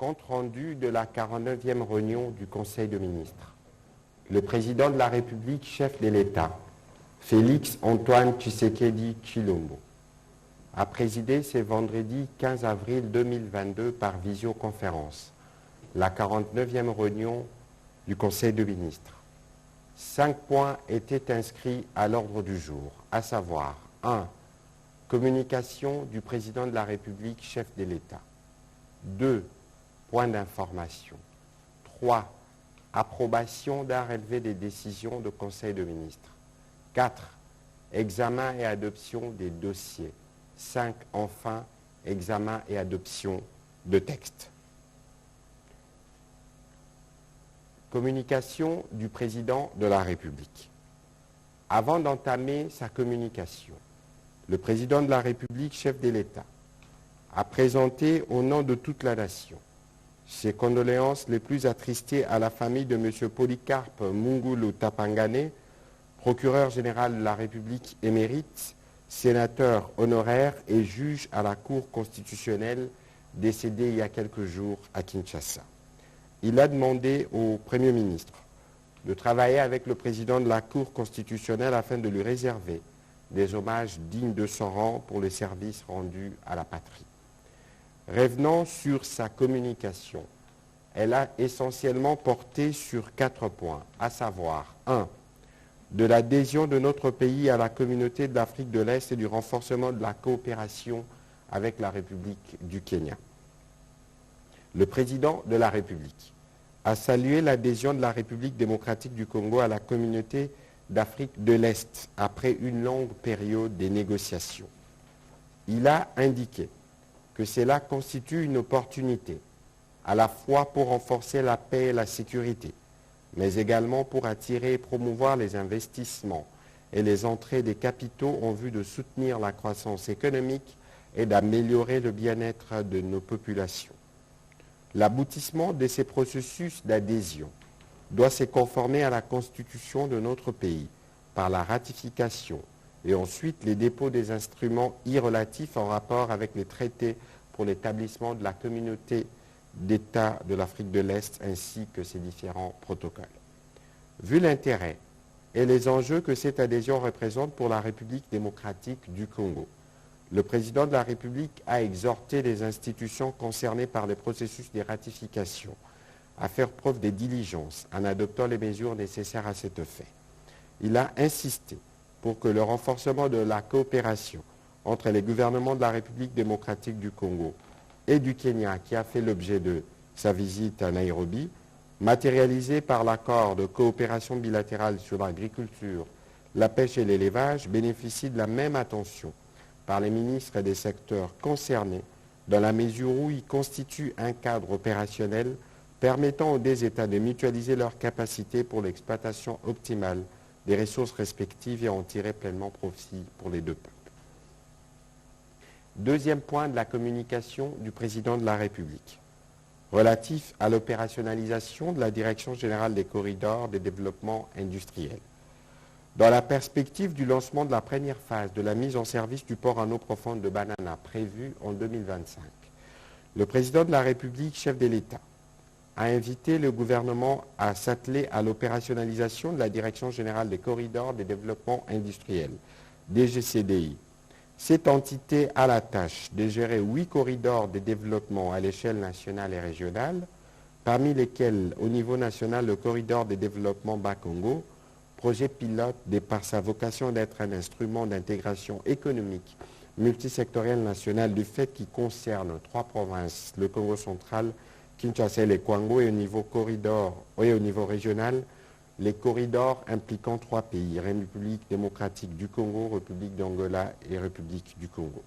Compte rendu de la 49e réunion du Conseil des ministres. Le président de la République, chef de l'État, Félix Antoine Tshisekedi Tshilombo, a présidé ce vendredi 15 avril 2022 par visioconférence la 49e réunion du Conseil des ministres. 5 points étaient inscrits à l'ordre du jour, à savoir 1. Communication du président de la République, chef de l'État. 2. Point d'information. 3. Approbation d'un relevé des décisions du Conseil des ministres. 4. Examen et adoption des dossiers. 5. Enfin, examen et adoption de textes. Communication du président de la République. Avant d'entamer sa communication, le président de la République, chef de l'État, a présenté au nom de toute la nation ses condoléances les plus attristées à la famille de M. Polycarpe Mungulu Tapangane, procureur général de la République émérite, sénateur honoraire et juge à la Cour constitutionnelle, décédé il y a quelques jours à Kinshasa. Il a demandé au Premier ministre de travailler avec le président de la Cour constitutionnelle afin de lui réserver des hommages dignes de son rang pour les services rendus à la patrie. Revenant sur sa communication, elle a essentiellement porté sur 4 points, à savoir 1. De l'adhésion de notre pays à la communauté de l'Afrique de l'Est et du renforcement de la coopération avec la République du Kenya. Le président de la République a salué l'adhésion de la République démocratique du Congo à la communauté d'Afrique de l'Est après une longue période de négociations. Il a indiqué que cela constitue une opportunité à la fois pour renforcer la paix et la sécurité, mais également pour attirer et promouvoir les investissements et les entrées des capitaux en vue de soutenir la croissance économique et d'améliorer le bien-être de nos populations. L'aboutissement de ces processus d'adhésion doit se conformer à la Constitution de notre pays par la ratification et ensuite les dépôts des instruments irrelatifs en rapport avec les traités pour l'établissement de la communauté d'États de l'Afrique de l'Est ainsi que ses différents protocoles. Vu l'intérêt et les enjeux que cette adhésion représente pour la République démocratique du Congo, le président de la République a exhorté les institutions concernées par le processus de ratification à faire preuve de diligence en adoptant les mesures nécessaires à cet effet. Il a insisté pour que le renforcement de la coopération entre les gouvernements de la République démocratique du Congo et du Kenya, qui a fait l'objet de sa visite à Nairobi, matérialisé par l'accord de coopération bilatérale sur l'agriculture, la pêche et l'élevage, bénéficie de la même attention par les ministres des secteurs concernés, dans la mesure où il constitue un cadre opérationnel permettant aux deux États de mutualiser leurs capacités pour l'exploitation optimale des ressources respectives et en tirer pleinement profit pour les deux peuples. Deuxième point de la communication du président de la République, relatif à l'opérationnalisation de la Direction générale des corridors de développement industriel. Dans la perspective du lancement de la première phase de la mise en service du port en eau profonde de Banana prévu en 2025, le président de la République, chef de l'État, a invité le gouvernement à s'atteler à l'opérationnalisation de la Direction générale des corridors de développement industriel, DGCDI. Cette entité a la tâche de gérer 8 corridors de développement à l'échelle nationale et régionale, parmi lesquels, au niveau national, le corridor de développement Bas-Congo, projet pilote de par sa vocation d'être un instrument d'intégration économique multisectorielle nationale du fait qui concerne 3 provinces, le Congo central, Kinshasa et les Kwango, et au niveau corridor et au niveau régional, les corridors impliquant 3 pays, République démocratique du Congo, République d'Angola et République du Congo.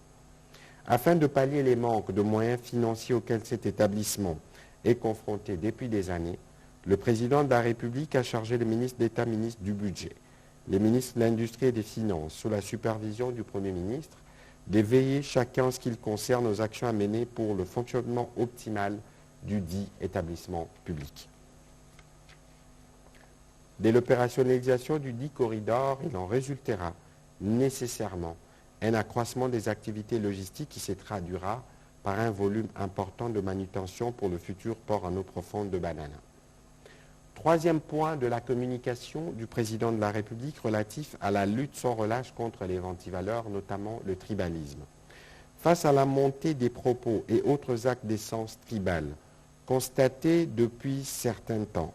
Afin de pallier les manques de moyens financiers auxquels cet établissement est confronté depuis des années, le président de la République a chargé le ministre d'État, ministre du Budget, les ministres de l'Industrie et des Finances, sous la supervision du Premier ministre, de veiller chacun en ce qui le concerne aux actions à mener pour le fonctionnement optimal du dit établissement public. De l'opérationnalisation du dit corridor, il en résultera nécessairement un accroissement des activités logistiques qui se traduira par un volume important de manutention pour le futur port en eau profonde de Banana. Troisième point de la communication du président de la République relatif à la lutte sans relâche contre les antivaleurs, notamment le tribalisme. Face à la montée des propos et autres actes d'essence tribale constatés depuis certains temps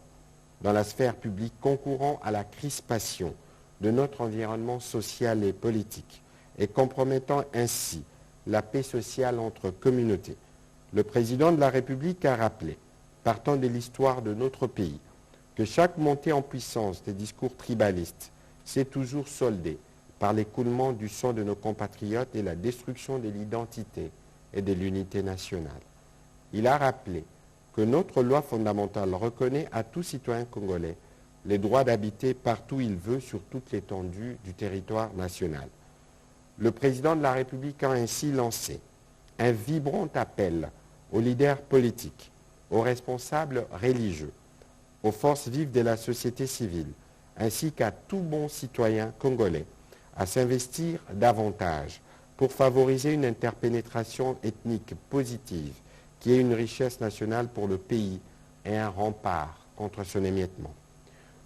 dans la sphère publique concourant à la crispation de notre environnement social et politique et compromettant ainsi la paix sociale entre communautés, le président de la République a rappelé, partant de l'histoire de notre pays, que chaque montée en puissance des discours tribalistes s'est toujours soldée par l'écoulement du sang de nos compatriotes et la destruction de l'identité et de l'unité nationale. Il a rappelé que notre loi fondamentale reconnaît à tout citoyen congolais les droits d'habiter partout où il veut sur toute l'étendue du territoire national. Le président de la République a ainsi lancé un vibrant appel aux leaders politiques, aux responsables religieux, aux forces vives de la société civile, ainsi qu'à tout bon citoyen congolais, à s'investir davantage pour favoriser une interpénétration ethnique positive qui est une richesse nationale pour le pays et un rempart contre son émiettement.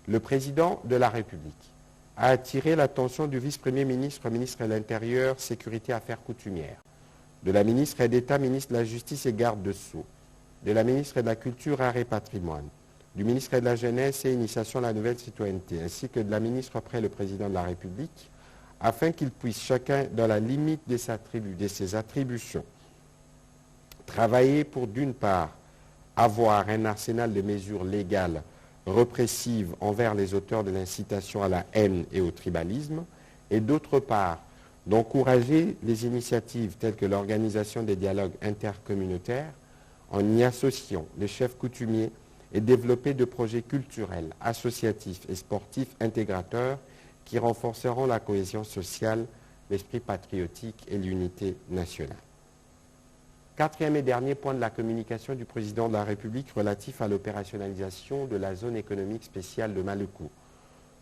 Le président de la République a attiré l'attention du vice-premier ministre, ministre de l'Intérieur, Sécurité, Affaires coutumières, de la ministre d'État, ministre de la Justice et Garde de Sceaux, de la ministre de la Culture, Arts et Patrimoine, du ministre de la Jeunesse et Initiation à la Nouvelle Citoyenneté, ainsi que de la ministre auprès le président de la République, afin qu'ils puissent chacun, dans la limite de ses attributions, travailler pour, d'une part, avoir un arsenal de mesures légales répressives envers les auteurs de l'incitation à la haine et au tribalisme, et d'autre part, d'encourager les initiatives telles que l'organisation des dialogues intercommunautaires en y associant les chefs coutumiers et développer de projets culturels, associatifs et sportifs intégrateurs qui renforceront la cohésion sociale, l'esprit patriotique et l'unité nationale. Quatrième et dernier point de la communication du président de la République relatif à l'opérationnalisation de la zone économique spéciale de Maluku.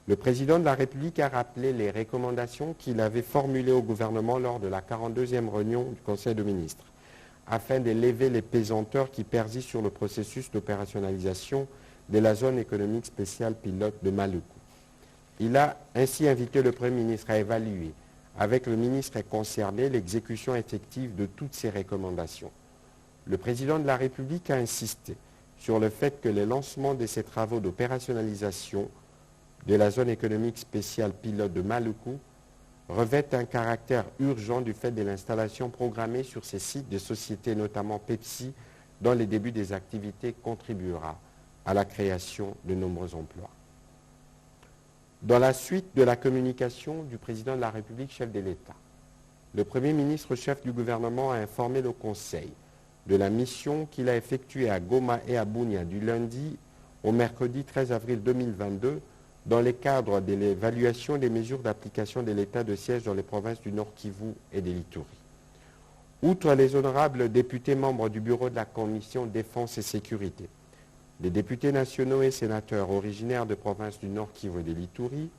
Le président de la République a rappelé les recommandations qu'il avait formulées au gouvernement lors de la 42e réunion du Conseil de ministres, afin de lever les pesanteurs qui persistent sur le processus d'opérationnalisation de la zone économique spéciale pilote de Maluku. Il a ainsi invité le Premier ministre à évaluer avec le ministre concerné l'exécution effective de toutes ces recommandations. Le président de la République a insisté sur le fait que le lancement de ces travaux d'opérationnalisation de la zone économique spéciale pilote de Maluku revêt un caractère urgent du fait de l'installation programmée sur ces sites de sociétés, notamment Pepsi, dont le début des activités contribuera à la création de nombreux emplois. Dans la suite de la communication du président de la République, chef de l'État, le Premier ministre, chef du gouvernement, a informé le Conseil de la mission qu'il a effectuée à Goma et à Bunia du lundi au mercredi 13 avril 2022 dans le cadre de l'évaluation des mesures d'application de l'état de siège dans les provinces du Nord Kivu et de l'Ituri. Outre les honorables députés membres du bureau de la Commission Défense et Sécurité, les députés nationaux et sénateurs originaires de provinces du Nord Kivu et de l'Ituri,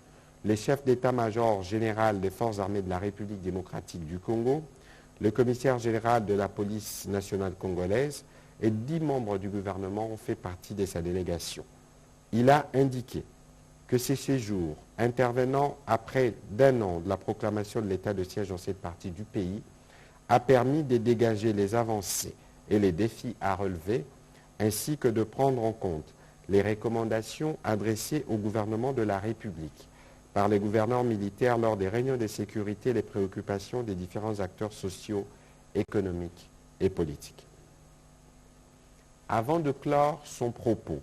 les chefs d'état-major général des forces armées de la République démocratique du Congo, le commissaire général de la police nationale congolaise et 10 membres du gouvernement ont fait partie de sa délégation. Il a indiqué que ces séjours, intervenant après d'un an de la proclamation de l'état de siège dans cette partie du pays, a permis de dégager les avancées et les défis à relever, ainsi que de prendre en compte les recommandations adressées au gouvernement de la République par les gouverneurs militaires lors des réunions de sécurité et les préoccupations des différents acteurs sociaux, économiques et politiques. Avant de clore son propos,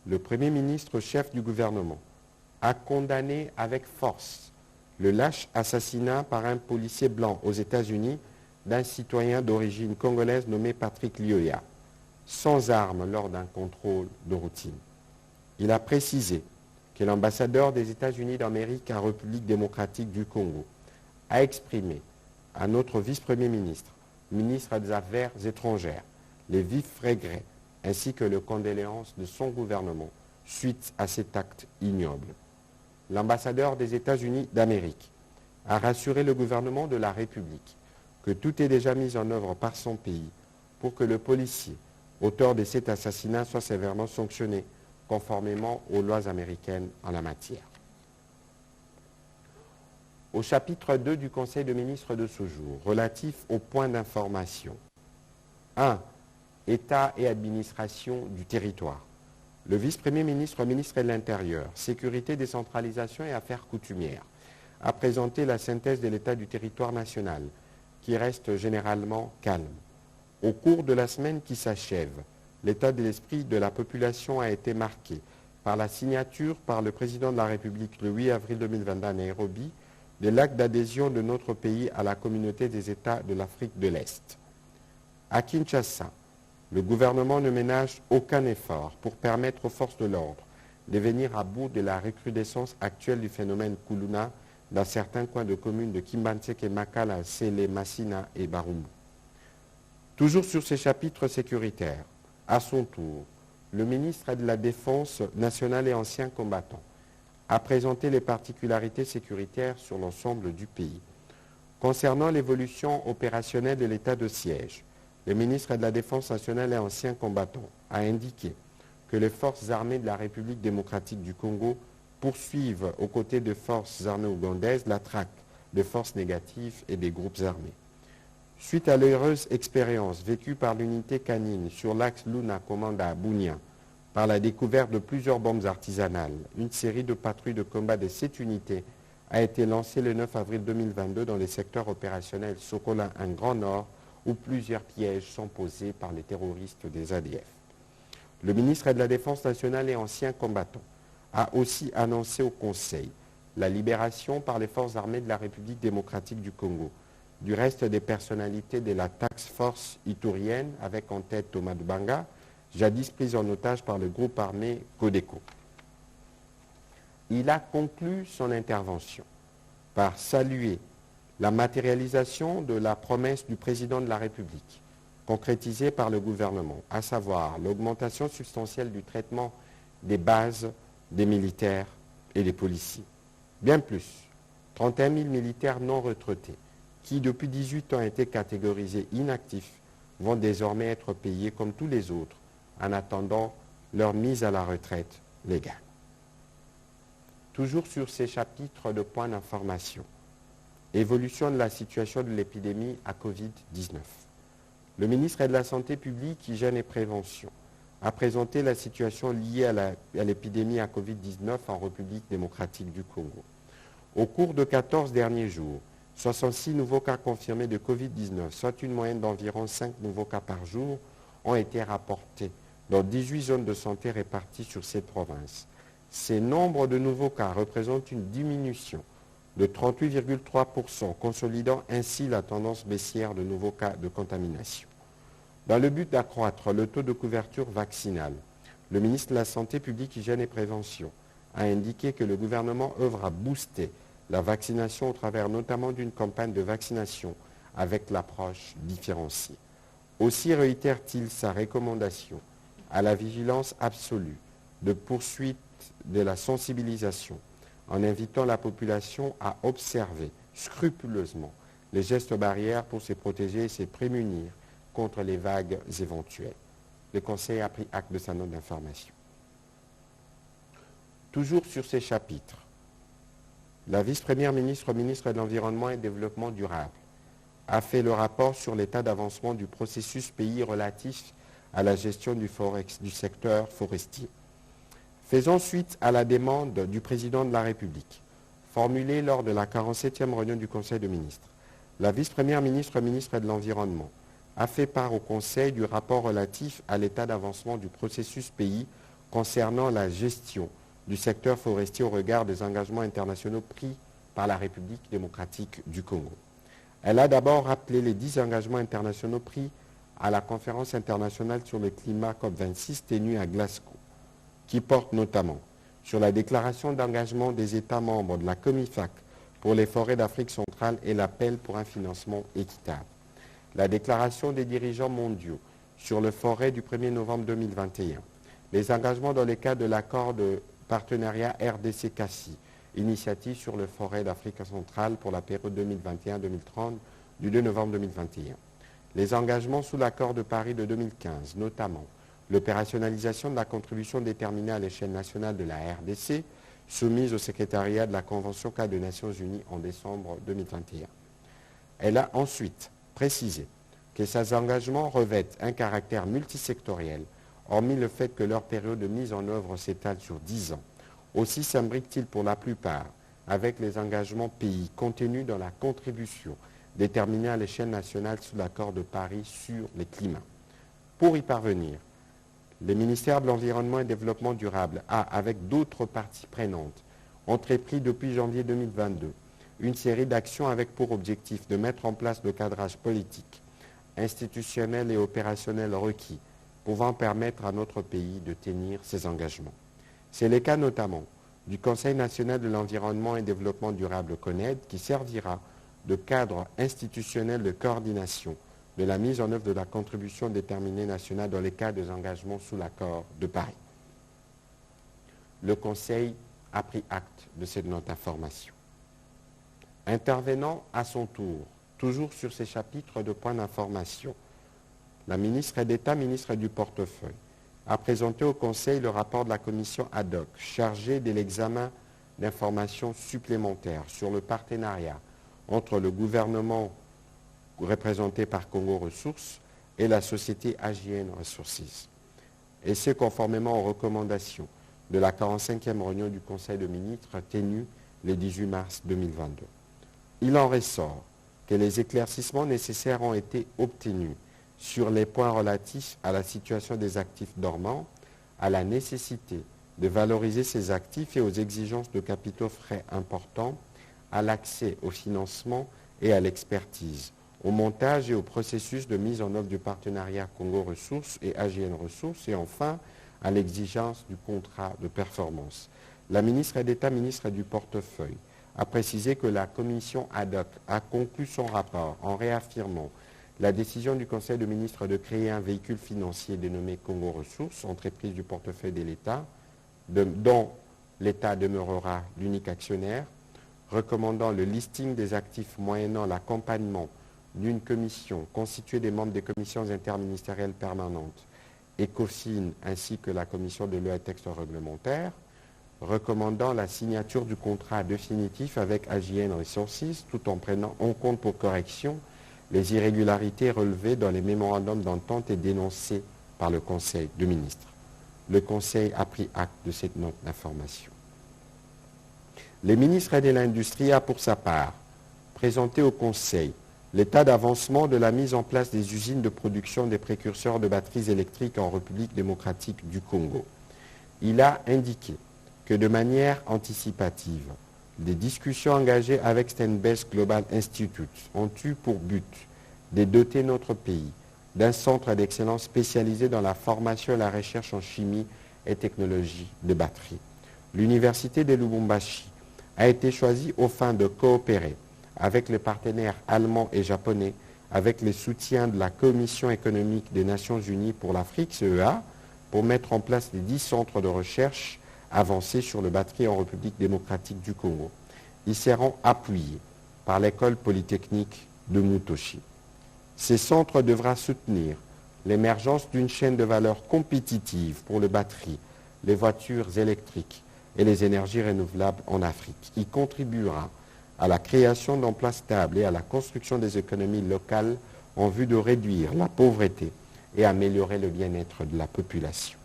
le Premier ministre, chef du gouvernement, a condamné avec force le lâche assassinat par un policier blanc aux États-Unis d'un citoyen d'origine congolaise nommé Patrick Lioya, sans armes lors d'un contrôle de routine. Il a précisé que l'ambassadeur des États-Unis d'Amérique en République démocratique du Congo a exprimé à notre vice-premier ministre, ministre des Affaires étrangères, les vifs regrets ainsi que les condoléances de son gouvernement suite à cet acte ignoble. L'ambassadeur des États-Unis d'Amérique a rassuré le gouvernement de la République que tout est déjà mis en œuvre par son pays pour que le policier, auteur de cet assassinat, soit sévèrement sanctionné conformément aux lois américaines en la matière. Au chapitre 2 du Conseil de ministres de ce jour, relatif aux points d'information. 1. État et administration du territoire. Le vice-premier ministre, ministre de l'Intérieur, Sécurité, décentralisation et affaires coutumières, a présenté la synthèse de l'état du territoire national, qui reste généralement calme. Au cours de la semaine qui s'achève, l'état de l'esprit de la population a été marqué par la signature par le président de la République le 8 avril 2022 à Nairobi de l'acte d'adhésion de notre pays à la communauté des États de l'Afrique de l'Est. À Kinshasa, le gouvernement ne ménage aucun effort pour permettre aux forces de l'ordre de venir à bout de la recrudescence actuelle du phénomène Kuluna dans certains coins de communes de Kimbanseke, Makala, Sele, Massina et Barumbu. Toujours sur ces chapitres sécuritaires, à son tour, le ministre de la Défense nationale et ancien combattant a présenté les particularités sécuritaires sur l'ensemble du pays. Concernant l'évolution opérationnelle de l'état de siège, le ministre de la Défense nationale et ancien combattant a indiqué que les forces armées de la République démocratique du Congo poursuivent aux côtés des forces armées ougandaises la traque de forces négatives et des groupes armés. Suite à l'heureuse expérience vécue par l'unité canine sur l'axe Luna-Komanda à Bunia, par la découverte de plusieurs bombes artisanales, une série de patrouilles de combat de cette unité a été lancée le 9 avril 2022 dans les secteurs opérationnels Sokola en Grand Nord, où plusieurs pièges sont posés par les terroristes des ADF. Le ministre de la Défense nationale et ancien combattant a aussi annoncé au Conseil la libération par les forces armées de la République démocratique du Congo du reste des personnalités de la Task Force iturienne, avec en tête Thomas Dubanga, jadis pris en otage par le groupe armé Codeco. Il a conclu son intervention par saluer la matérialisation de la promesse du président de la République, concrétisée par le gouvernement, à savoir l'augmentation substantielle du traitement des bases des militaires et des policiers. Bien plus, 31 000 militaires non retraités, qui depuis 18 ans étaient catégorisés inactifs, vont désormais être payés comme tous les autres en attendant leur mise à la retraite légale. Toujours sur ces chapitres de points d'information, évolution de la situation de l'épidémie à Covid-19. Le ministre de la Santé publique, Hygiène et Prévention a présenté la situation liée à l'épidémie à Covid-19 en République démocratique du Congo. Au cours de 14 derniers jours, 66 nouveaux cas confirmés de Covid-19, soit une moyenne d'environ 5 nouveaux cas par jour, ont été rapportés dans 18 zones de santé réparties sur cette province. Ces nombres de nouveaux cas représentent une diminution de 38,3%, consolidant ainsi la tendance baissière de nouveaux cas de contamination. Dans le but d'accroître le taux de couverture vaccinale, le ministre de la Santé publique, Hygiène et Prévention a indiqué que le gouvernement œuvre à booster la vaccination au travers notamment d'une campagne de vaccination avec l'approche différenciée. Aussi réitère-t-il sa recommandation à la vigilance absolue de poursuite de la sensibilisation en invitant la population à observer scrupuleusement les gestes barrières pour se protéger et se prémunir contre les vagues éventuelles. Le Conseil a pris acte de sa note d'information. Toujours sur ces chapitres, la vice-première ministre, ministre de l'Environnement et du Développement durable, a fait le rapport sur l'état d'avancement du processus pays relatif à la gestion du secteur forestier. Faisant suite à la demande du président de la République, formulée lors de la 47e réunion du Conseil des ministres, la vice-première ministre, ministre de l'Environnement, a fait part au Conseil du rapport relatif à l'état d'avancement du processus pays concernant la gestion du secteur forestier au regard des engagements internationaux pris par la République démocratique du Congo. Elle a d'abord rappelé les 10 engagements internationaux pris à la conférence internationale sur le climat COP26 tenue à Glasgow, qui portent notamment sur la déclaration d'engagement des États membres de la COMIFAC pour les forêts d'Afrique centrale et l'appel pour un financement équitable. La déclaration des dirigeants mondiaux sur les forêts du 1er novembre 2021. Les engagements dans le cadre de l'accord de partenariat RDC-CACI, initiative sur les forêts d'Afrique centrale pour la période 2021-2030, du 2 novembre 2021. Les engagements sous l'accord de Paris de 2015, notamment l'opérationnalisation de la contribution déterminée à l'échelle nationale de la RDC, soumise au secrétariat de la Convention cadre des Nations Unies en décembre 2021. Elle a ensuite précisé que ces engagements revêtent un caractère multisectoriel, hormis le fait que leur période de mise en œuvre s'étale sur 10 ans. Aussi s'imbriquent-ils pour la plupart avec les engagements pays contenus dans la contribution déterminée à l'échelle nationale sous l'accord de Paris sur les climats. Pour y parvenir, le ministère de l'Environnement et du Développement durable a, avec d'autres parties prenantes, entrepris depuis janvier 2022 une série d'actions avec pour objectif de mettre en place le cadrage politique, institutionnel et opérationnel requis, pouvant permettre à notre pays de tenir ses engagements. C'est le cas notamment du Conseil national de l'environnement et du développement durable CONED, qui servira de cadre institutionnel de coordination de la mise en œuvre de la contribution déterminée nationale dans les cas des engagements sous l'accord de Paris. Le Conseil a pris acte de cette note d'information. Intervenant à son tour, toujours sur ces chapitres de points d'information, la ministre d'État, ministre du portefeuille, a présenté au Conseil le rapport de la commission ad hoc chargée de l'examen d'informations supplémentaires sur le partenariat entre le gouvernement représenté par Congo Ressources et la société AGN Resources. Et c'est conformément aux recommandations de la 45e réunion du Conseil de ministres tenue le 18 mars 2022. Il en ressort que les éclaircissements nécessaires ont été obtenus sur les points relatifs à la situation des actifs dormants, à la nécessité de valoriser ces actifs et aux exigences de capitaux frais importants, à l'accès au financement et à l'expertise, au montage et au processus de mise en œuvre du partenariat Congo Ressources et AGN Ressources, et enfin à l'exigence du contrat de performance. La ministre d'État, ministre du portefeuille, a précisé que la commission ad hoc a conclu son rapport en réaffirmant la décision du Conseil de ministres de créer un véhicule financier dénommé Congo Ressources, entreprise du portefeuille de l'État, dont l'État demeurera l'unique actionnaire, recommandant le listing des actifs moyennant l'accompagnement d'une commission constituée des membres des commissions interministérielles permanentes, ECOFIN ainsi que la commission de loi et textes réglementaires, recommandant la signature du contrat définitif avec AGN Resources tout en prenant en compte pour correction les irrégularités relevées dans les mémorandums d'entente et dénoncées par le Conseil de ministres. Le Conseil a pris acte de cette note d'information. Le ministre de l'Industrie a pour sa part présenté au Conseil l'état d'avancement de la mise en place des usines de production des précurseurs de batteries électriques en République démocratique du Congo. Il a indiqué que de manière anticipative, des discussions engagées avec Stenbest Global Institute ont eu pour but de doter notre pays d'un centre d'excellence spécialisé dans la formation et la recherche en chimie et technologie de batterie. L'Université de Lubumbashi a été choisie aux fins de coopérer avec les partenaires allemands et japonais, avec le soutien de la Commission économique des Nations Unies pour l'Afrique, CEA, pour mettre en place les 10 centres de recherche avancés sur le batterie en République démocratique du Congo. Ils seront appuyés par l'école polytechnique de Mutoshi. Ces centres devront soutenir l'émergence d'une chaîne de valeur compétitive pour les batteries, les voitures électriques et les énergies renouvelables en Afrique. Il contribuera à la création d'emplois stables et à la construction des économies locales en vue de réduire la pauvreté et améliorer le bien-être de la population.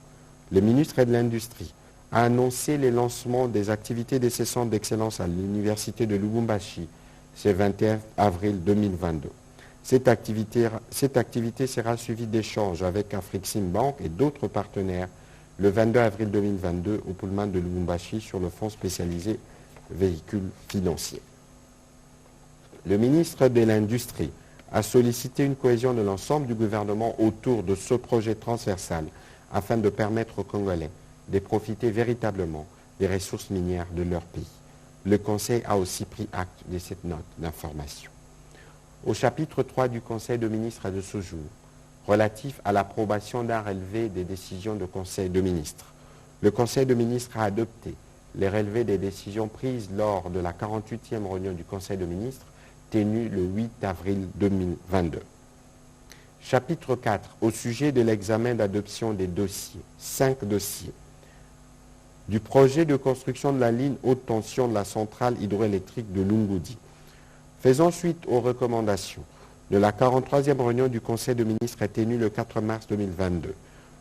Le ministre de l'Industrie a annoncé le lancement des activités de ces centres d'excellence à l'Université de Lubumbashi ce 21 avril 2022. Cette activité sera suivie d'échanges avec Afrixim Bank et d'autres partenaires le 22 avril 2022 au Pullman de Lubumbashi sur le fonds spécialisé véhicules financiers. Le ministre de l'Industrie a sollicité une cohésion de l'ensemble du gouvernement autour de ce projet transversal afin de permettre aux Congolais de profiter véritablement des ressources minières de leur pays. Le Conseil a aussi pris acte de cette note d'information. Au chapitre 3 du Conseil de ministres de ce jour, relatif à l'approbation d'un relevé des décisions du Conseil de ministres, le Conseil de ministres a adopté les relevés des décisions prises lors de la 48e réunion du Conseil de ministres tenue le 8 avril 2022. Chapitre 4, au sujet de l'examen d'adoption des dossiers, 5 dossiers, du projet de construction de la ligne haute tension de la centrale hydroélectrique de Lungoudi. Faisant suite aux recommandations de la 43e réunion du Conseil de ministres tenue le 4 mars 2022,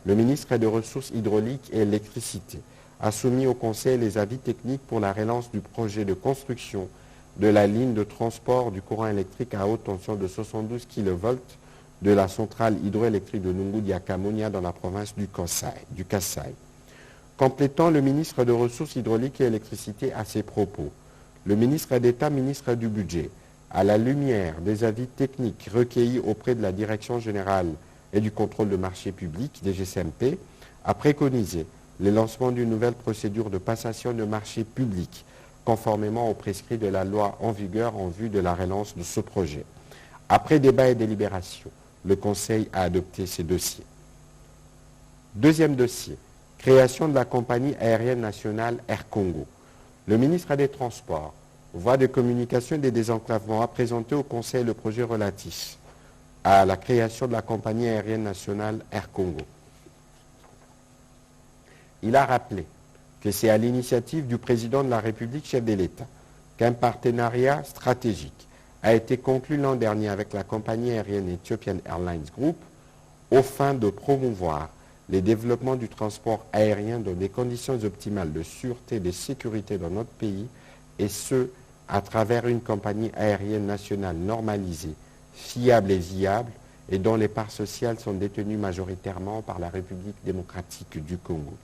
le ministre des Ressources hydrauliques et électricité a soumis au Conseil les avis techniques pour la relance du projet de construction de la ligne de transport du courant électrique à haute tension de 72 kV de la centrale hydroélectrique de Lungoudi à Kamonia dans la province du Kasaï. Complétant le ministre des Ressources hydrauliques et électricité à ses propos, le ministre d'État, ministre du Budget, à la lumière des avis techniques recueillis auprès de la Direction générale et du contrôle de marché public, DGCMP, a préconisé le lancement d'une nouvelle procédure de passation de marché public, conformément aux prescrits de la loi en vigueur en vue de la relance de ce projet. Après débat et délibération, le Conseil a adopté ces dossiers. Deuxième dossier, création de la compagnie aérienne nationale Air Congo. Le ministre des Transports, voie de communication et des désenclavements, a présenté au Conseil le projet relatif à la création de la compagnie aérienne nationale Air Congo. Il a rappelé que c'est à l'initiative du président de la République, chef de l'État, qu'un partenariat stratégique a été conclu l'an dernier avec la compagnie aérienne Ethiopian Airlines Group aux fins de promouvoir le développement du transport aérien dans des conditions optimales de sûreté et de sécurité dans notre pays, et ce, à travers une compagnie aérienne nationale normalisée, fiable et viable, et dont les parts sociales sont détenues majoritairement par la République démocratique du Congo.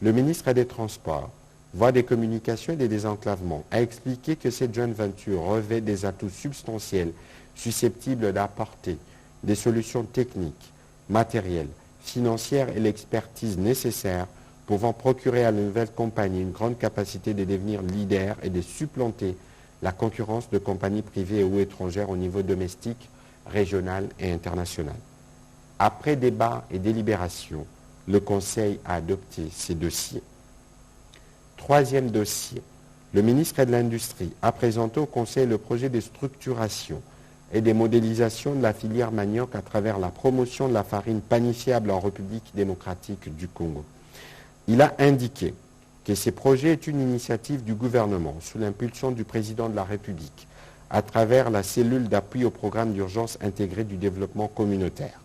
Le ministre des Transports, voie des communications et des désenclavements, a expliqué que cette joint venture revêt des atouts substantiels susceptibles d'apporter des solutions techniques, matérielles, financières et l'expertise nécessaire pouvant procurer à la nouvelle compagnie une grande capacité de devenir leader et de supplanter la concurrence de compagnies privées ou étrangères au niveau domestique, régional et international. Après débat et délibération, le Conseil a adopté ces dossiers. Troisième dossier, le ministre de l'Industrie a présenté au Conseil le projet de structuration et de modélisation de la filière manioc à travers la promotion de la farine panifiable en République démocratique du Congo. Il a indiqué que ce projet est une initiative du gouvernement sous l'impulsion du président de la République à travers la cellule d'appui au programme d'urgence intégré du développement communautaire.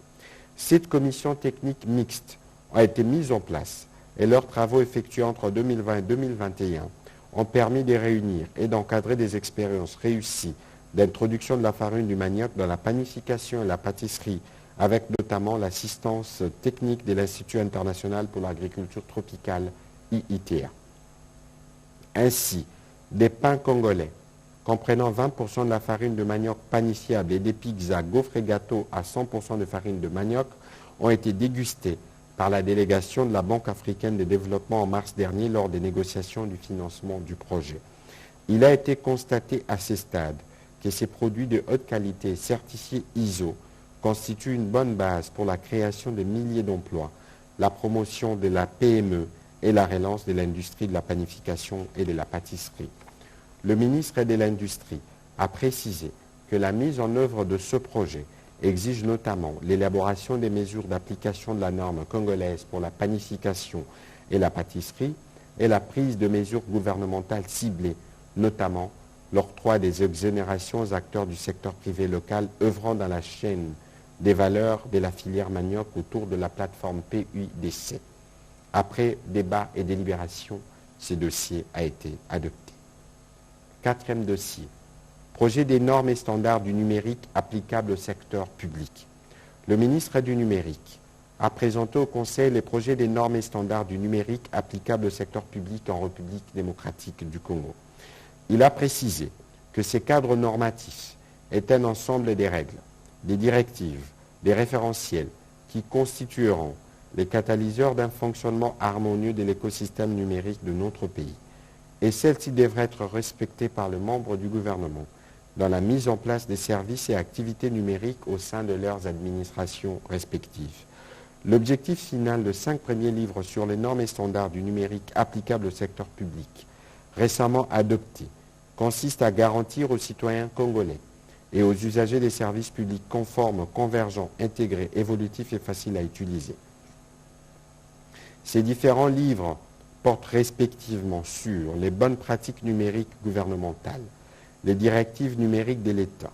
Cette commission technique mixte a été mise en place et leurs travaux effectués entre 2020 et 2021 ont permis de réunir et d'encadrer des expériences réussies d'introduction de la farine du manioc dans la panification et la pâtisserie, avec notamment l'assistance technique de l'Institut international pour l'agriculture tropicale, IITA. Ainsi, des pains congolais comprenant 20% de la farine de manioc panifiable et des pizzas, gaufres et gâteaux à 100% de farine de manioc ont été dégustés par la délégation de la Banque africaine de développement en mars dernier lors des négociations du financement du projet. Il a été constaté à ce stade que ces produits de haute qualité certifiés ISO constituent une bonne base pour la création de milliers d'emplois, la promotion de la PME et la relance de l'industrie de la panification et de la pâtisserie. Le ministre de l'Industrie a précisé que la mise en œuvre de ce projet exige notamment l'élaboration des mesures d'application de la norme congolaise pour la panification et la pâtisserie et la prise de mesures gouvernementales ciblées, notamment l'octroi des exonérations aux acteurs du secteur privé local œuvrant dans la chaîne des valeurs de la filière manioc autour de la plateforme PUDC. Après débat et délibération, ce dossier a été adopté. Quatrième dossier, projet des normes et standards du numérique applicables au secteur public. Le ministre du Numérique a présenté au Conseil les projets des normes et standards du numérique applicables au secteur public en République démocratique du Congo. Il a précisé que ces cadres normatifs est un ensemble des règles, des directives, des référentiels qui constitueront les catalyseurs d'un fonctionnement harmonieux de l'écosystème numérique de notre pays. Et celles-ci devraient être respectées par les membres du gouvernement dans la mise en place des services et activités numériques au sein de leurs administrations respectives. L'objectif final de 5 premiers livres sur les normes et standards du numérique applicables au secteur public, récemment adopté, consiste à garantir aux citoyens congolais et aux usagers des services publics conformes, convergents, intégrés, évolutifs et faciles à utiliser. Ces différents livres portent respectivement sur les bonnes pratiques numériques gouvernementales, les directives numériques de l'État,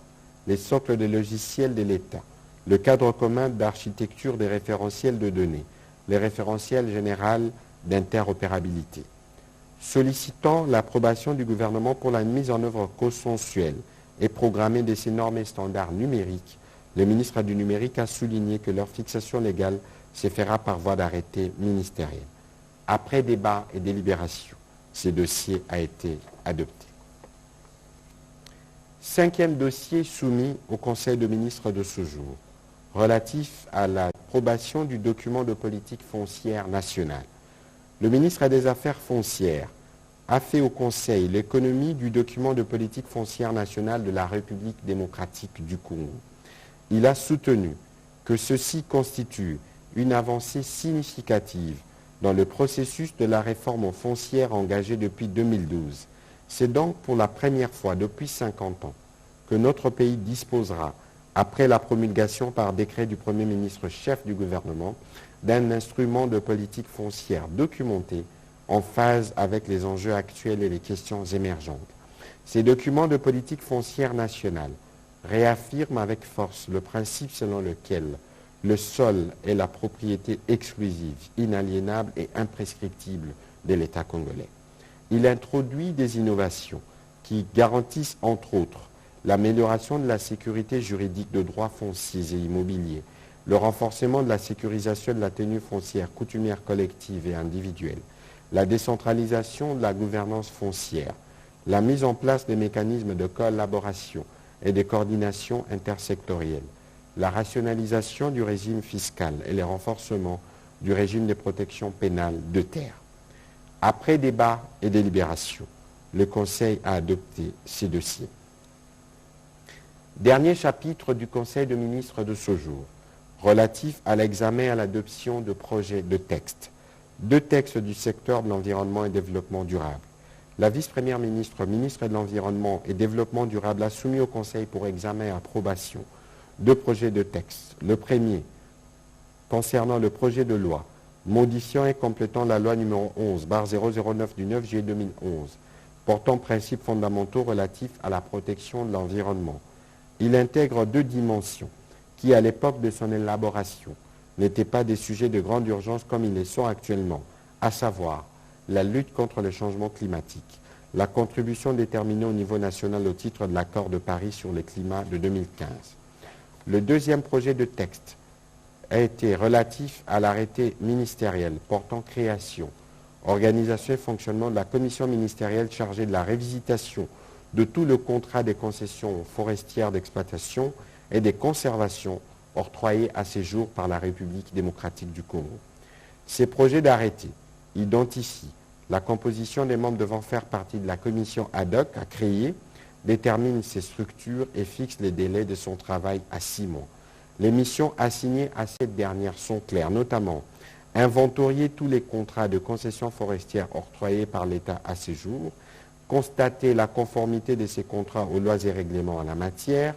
les socles de logiciels de l'État, le cadre commun d'architecture des référentiels de données, les référentiels généraux d'interopérabilité. Sollicitant l'approbation du gouvernement pour la mise en œuvre consensuelle et programmée de ces normes et standards numériques, le ministre du Numérique a souligné que leur fixation légale se fera par voie d'arrêté ministériel. Après débat et délibération, ce dossier a été adopté. Cinquième dossier soumis au Conseil des ministres de ce jour, relatif à l'approbation du document de politique foncière nationale. Le ministre des Affaires foncières a fait au Conseil l'économie du document de politique foncière nationale de la République démocratique du Congo. Il a soutenu que ceci constitue une avancée significative dans le processus de la réforme foncière engagée depuis 2012. C'est donc pour la première fois depuis 50 ans que notre pays disposera, après la promulgation par décret du Premier ministre chef du gouvernement, d'un instrument de politique foncière documenté en phase avec les enjeux actuels et les questions émergentes. Ces documents de politique foncière nationale réaffirment avec force le principe selon lequel le sol est la propriété exclusive, inaliénable et imprescriptible de l'État congolais. Il introduit des innovations qui garantissent entre autres l'amélioration de la sécurité juridique de droits fonciers et immobiliers, le renforcement de la sécurisation de la tenue foncière coutumière collective et individuelle, la décentralisation de la gouvernance foncière, la mise en place des mécanismes de collaboration et de coordination intersectorielle, la rationalisation du régime fiscal et le renforcement du régime de protection pénale de terre. Après débat et délibération, le Conseil a adopté ces dossiers. Dernier chapitre du Conseil des ministres de ce jour, relatif à l'examen et à l'adoption de projets de textes. Deux textes du secteur de l'environnement et développement durable. La vice-première ministre, ministre de l'Environnement et Développement durable, a soumis au Conseil pour examen et approbation deux projets de texte. Le premier, concernant le projet de loi modifiant et complétant la loi numéro 11/009 du 9 juillet 2011, portant principes fondamentaux relatifs à la protection de l'environnement. Il intègre deux dimensions qui, à l'époque de son élaboration, n'étaient pas des sujets de grande urgence comme ils le sont actuellement, à savoir la lutte contre le changement climatique, la contribution déterminée au niveau national au titre de l'accord de Paris sur le climat de 2015. Le deuxième projet de texte a été relatif à l'arrêté ministériel portant création, organisation et fonctionnement de la commission ministérielle chargée de la révisitation de tout le contrat des concessions forestières d'exploitation et des conservations octroyées à ce jour par la République démocratique du Congo. Ces projets d'arrêté identifient la composition des membres devant faire partie de la commission ad hoc à créer, déterminent ses structures et fixent les délais de son travail à 6 mois. Les missions assignées à cette dernière sont claires, notamment inventorier tous les contrats de concession forestière octroyés par l'État à ce jour, constater la conformité de ces contrats aux lois et règlements en la matière,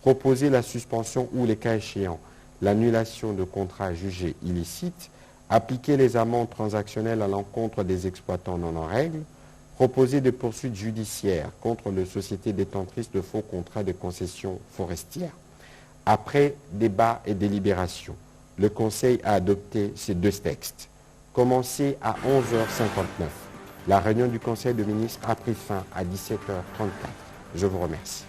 proposer la suspension ou, les cas échéants, l'annulation de contrats jugés illicites, appliquer les amendes transactionnelles à l'encontre des exploitants non en règle, proposer des poursuites judiciaires contre les sociétés détentrices de faux contrats de concession forestière. Après débat et délibération, le Conseil a adopté ces deux textes. Commencé à 11h59, la réunion du Conseil des ministres a pris fin à 17h34. Je vous remercie.